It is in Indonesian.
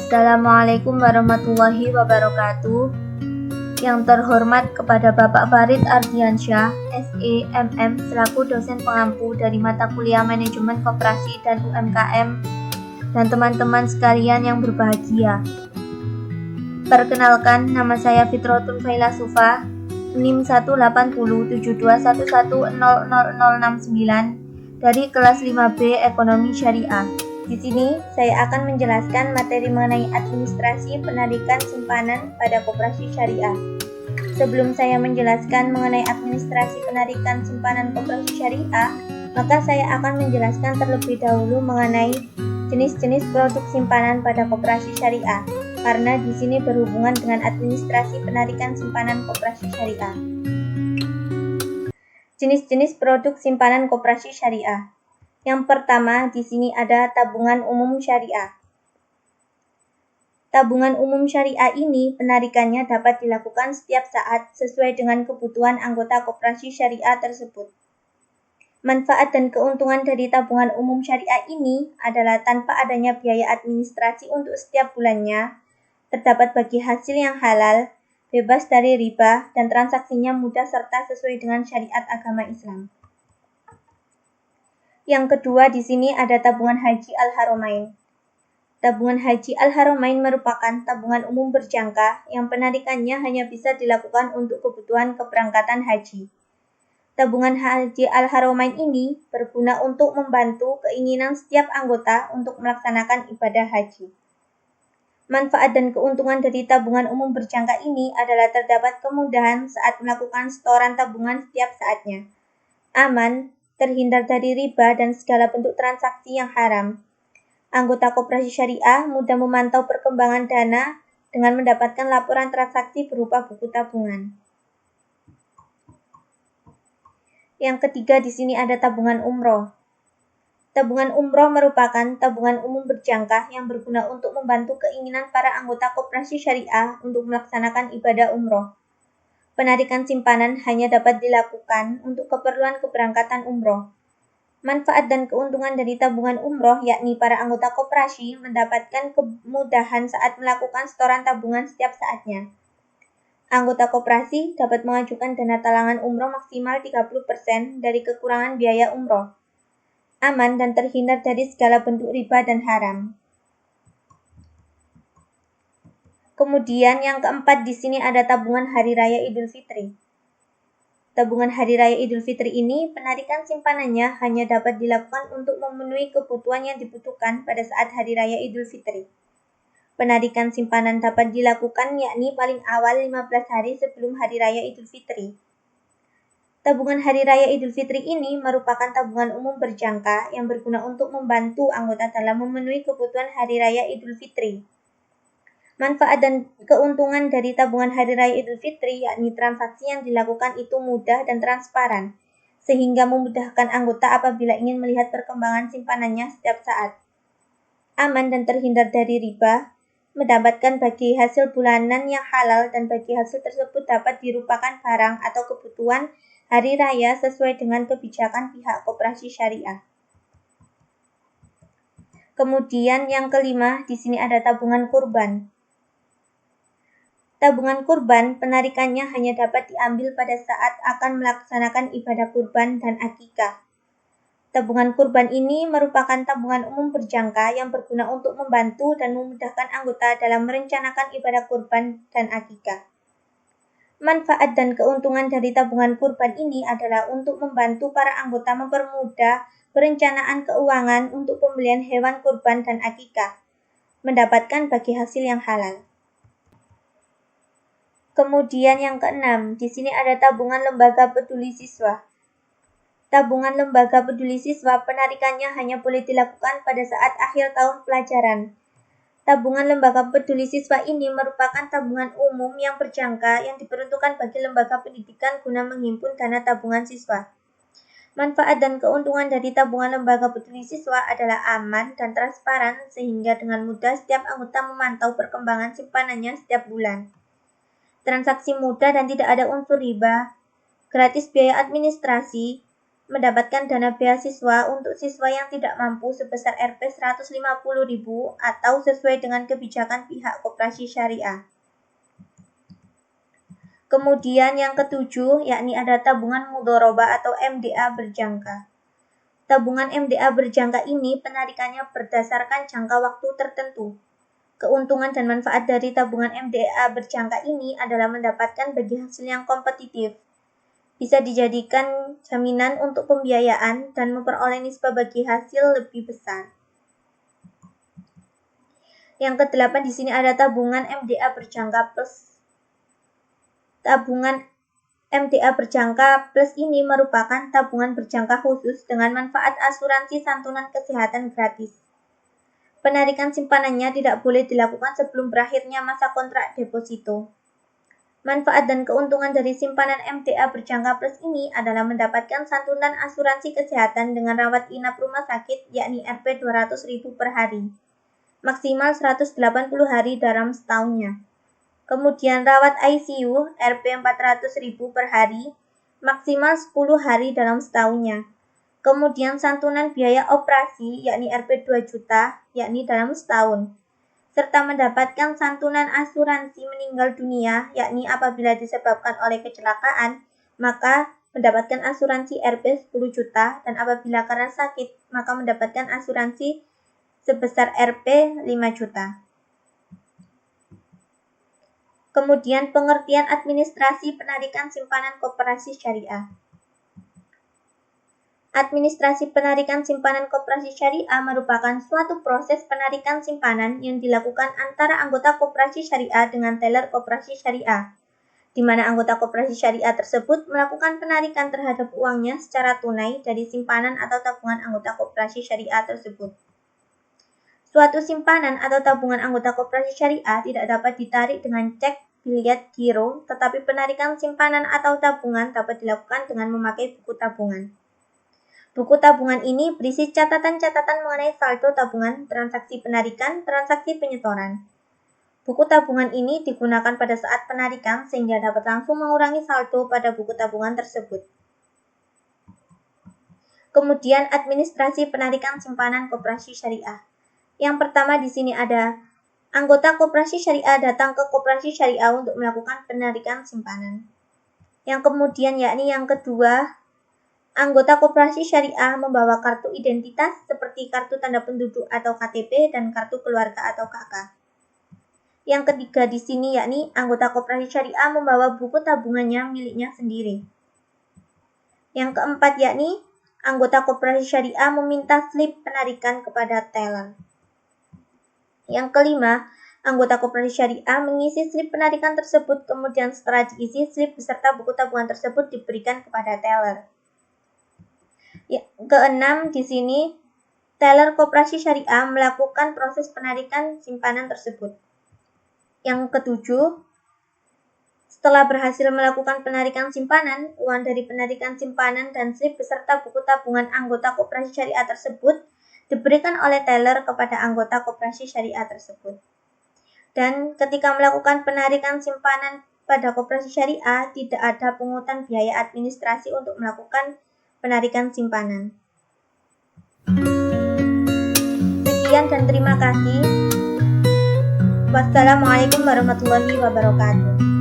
Assalamualaikum warahmatullahi wabarakatuh. Yang terhormat kepada Bapak Farid Ardiansyah, SEMM, selaku dosen pengampu dari mata kuliah Manajemen Koperasi dan UMKM, dan teman-teman sekalian yang berbahagia. Perkenalkan, nama saya Fitrotun Faila Sufa, NIM 18071110069 dari kelas 5B Ekonomi Syariah. Di sini, saya akan menjelaskan materi mengenai administrasi penarikan simpanan pada koperasi syariah. Sebelum saya menjelaskan mengenai administrasi penarikan simpanan koperasi syariah, maka saya akan menjelaskan terlebih dahulu mengenai jenis-jenis produk simpanan pada koperasi syariah, karena di sini berhubungan dengan administrasi penarikan simpanan koperasi syariah. Jenis-jenis produk simpanan koperasi syariah. Yang pertama, di sini ada tabungan umum syariah. Tabungan umum syariah ini penarikannya dapat dilakukan setiap saat sesuai dengan kebutuhan anggota koperasi syariah tersebut. Manfaat dan keuntungan dari tabungan umum syariah ini adalah tanpa adanya biaya administrasi untuk setiap bulannya, terdapat bagi hasil yang halal, bebas dari riba, dan transaksinya mudah serta sesuai dengan syariat agama Islam. Yang kedua, di sini ada tabungan haji Al-Haramain. Tabungan haji Al-Haramain merupakan tabungan umum berjangka yang penarikannya hanya bisa dilakukan untuk kebutuhan keberangkatan haji. Tabungan haji Al-Haramain ini berguna untuk membantu keinginan setiap anggota untuk melaksanakan ibadah haji. Manfaat dan keuntungan dari tabungan umum berjangka ini adalah terdapat kemudahan saat melakukan setoran tabungan setiap saatnya, aman, terhindar dari riba dan segala bentuk transaksi yang haram. Anggota koperasi syariah mudah memantau perkembangan dana dengan mendapatkan laporan transaksi berupa buku tabungan. Yang ketiga, di sini ada tabungan umroh. Tabungan umroh merupakan tabungan umum berjangka yang berguna untuk membantu keinginan para anggota koperasi syariah untuk melaksanakan ibadah umroh. Penarikan simpanan hanya dapat dilakukan untuk keperluan keberangkatan umroh. Manfaat dan keuntungan dari tabungan umroh yakni para anggota koperasi mendapatkan kemudahan saat melakukan setoran tabungan setiap saatnya. Anggota koperasi dapat mengajukan dana talangan umroh maksimal 30% dari kekurangan biaya umroh. Aman dan terhindar dari segala bentuk riba dan haram. Kemudian yang keempat, di sini ada tabungan Hari Raya Idul Fitri. Tabungan Hari Raya Idul Fitri ini penarikan simpanannya hanya dapat dilakukan untuk memenuhi kebutuhan yang dibutuhkan pada saat Hari Raya Idul Fitri. Penarikan simpanan dapat dilakukan yakni paling awal 15 hari sebelum Hari Raya Idul Fitri. Tabungan Hari Raya Idul Fitri ini merupakan tabungan umum berjangka yang berguna untuk membantu anggota dalam memenuhi kebutuhan Hari Raya Idul Fitri. Manfaat dan keuntungan dari tabungan Hari Raya Idul Fitri yakni transaksi yang dilakukan itu mudah dan transparan, sehingga memudahkan anggota apabila ingin melihat perkembangan simpanannya setiap saat. Aman dan terhindar dari riba, mendapatkan bagi hasil bulanan yang halal dan bagi hasil tersebut dapat dirupakan barang atau kebutuhan hari raya sesuai dengan kebijakan pihak koperasi syariah. Kemudian yang kelima, di sini ada tabungan kurban. Tabungan kurban penarikannya hanya dapat diambil pada saat akan melaksanakan ibadah kurban dan akikah. Tabungan kurban ini merupakan tabungan umum berjangka yang berguna untuk membantu dan memudahkan anggota dalam merencanakan ibadah kurban dan akikah. Manfaat dan keuntungan dari tabungan kurban ini adalah untuk membantu para anggota mempermudah perencanaan keuangan untuk pembelian hewan kurban dan akikah, mendapatkan bagi hasil yang halal. Kemudian yang keenam, di sini ada tabungan lembaga peduli siswa. Tabungan lembaga peduli siswa penarikannya hanya boleh dilakukan pada saat akhir tahun pelajaran. Tabungan lembaga peduli siswa ini merupakan tabungan umum yang berjangka yang diperuntukkan bagi lembaga pendidikan guna menghimpun dana tabungan siswa. Manfaat dan keuntungan dari tabungan lembaga peduli siswa adalah aman dan transparan sehingga dengan mudah setiap anggota memantau perkembangan simpanannya setiap bulan. Transaksi mudah dan tidak ada unsur riba, gratis biaya administrasi, mendapatkan dana beasiswa untuk siswa yang tidak mampu sebesar Rp 150.000 atau sesuai dengan kebijakan pihak koperasi syariah. Kemudian yang ketujuh, yakni ada tabungan mudharabah atau MDA berjangka. Tabungan MDA berjangka ini penarikannya berdasarkan jangka waktu tertentu. Keuntungan dan manfaat dari tabungan MDA berjangka ini adalah mendapatkan bagi hasil yang kompetitif. Bisa dijadikan jaminan untuk pembiayaan dan memperoleh nisbah bagi hasil lebih besar. Yang kedelapan di sini ada tabungan MDA berjangka plus. Tabungan MDA berjangka plus ini merupakan tabungan berjangka khusus dengan manfaat asuransi santunan kesehatan gratis. Penarikan simpanannya tidak boleh dilakukan sebelum berakhirnya masa kontrak deposito. Manfaat dan keuntungan dari simpanan MDA berjangka plus ini adalah mendapatkan santunan asuransi kesehatan dengan rawat inap rumah sakit yakni Rp 200.000 per hari, maksimal 180 hari dalam setahunnya. Kemudian rawat ICU Rp 400.000 per hari, maksimal 10 hari dalam setahunnya. Kemudian santunan biaya operasi yakni Rp 2 juta yakni dalam setahun. Serta mendapatkan santunan asuransi meninggal dunia yakni apabila disebabkan oleh kecelakaan, maka mendapatkan asuransi Rp 10 juta dan apabila karena sakit, maka mendapatkan asuransi sebesar Rp 5 juta. Kemudian pengertian administrasi penarikan simpanan koperasi syariah. Administrasi penarikan simpanan koperasi syariah merupakan suatu proses penarikan simpanan yang dilakukan antara anggota koperasi syariah dengan teller koperasi syariah, di mana anggota koperasi syariah tersebut melakukan penarikan terhadap uangnya secara tunai dari simpanan atau tabungan anggota koperasi syariah tersebut. Suatu simpanan atau tabungan anggota koperasi syariah tidak dapat ditarik dengan cek, biliet, giro, tetapi penarikan simpanan atau tabungan dapat dilakukan dengan memakai buku tabungan. Buku tabungan ini berisi catatan-catatan mengenai saldo tabungan, transaksi penarikan, transaksi penyetoran. Buku tabungan ini digunakan pada saat penarikan sehingga dapat langsung mengurangi saldo pada buku tabungan tersebut. Kemudian administrasi penarikan simpanan koperasi syariah. Yang pertama di sini ada anggota koperasi syariah datang ke koperasi syariah untuk melakukan penarikan simpanan. Yang kemudian yakni yang kedua, anggota koperasi syariah membawa kartu identitas seperti kartu tanda penduduk atau KTP dan kartu keluarga atau KK. Yang ketiga di sini yakni anggota koperasi syariah membawa buku tabungannya miliknya sendiri. Yang keempat yakni anggota koperasi syariah meminta slip penarikan kepada teller. Yang kelima, anggota koperasi syariah mengisi slip penarikan tersebut, kemudian setelah diisi slip beserta buku tabungan tersebut diberikan kepada teller. Yang keenam di sini, teller koperasi syariah melakukan proses penarikan simpanan tersebut. Yang ketujuh, setelah berhasil melakukan penarikan simpanan, uang dari penarikan simpanan dan slip beserta buku tabungan anggota koperasi syariah tersebut diberikan oleh teller kepada anggota koperasi syariah tersebut. Dan ketika melakukan penarikan simpanan pada koperasi syariah, tidak ada pungutan biaya administrasi untuk melakukan penarikan simpanan. Sekian dan terima kasih. Wassalamualaikum warahmatullahi wabarakatuh.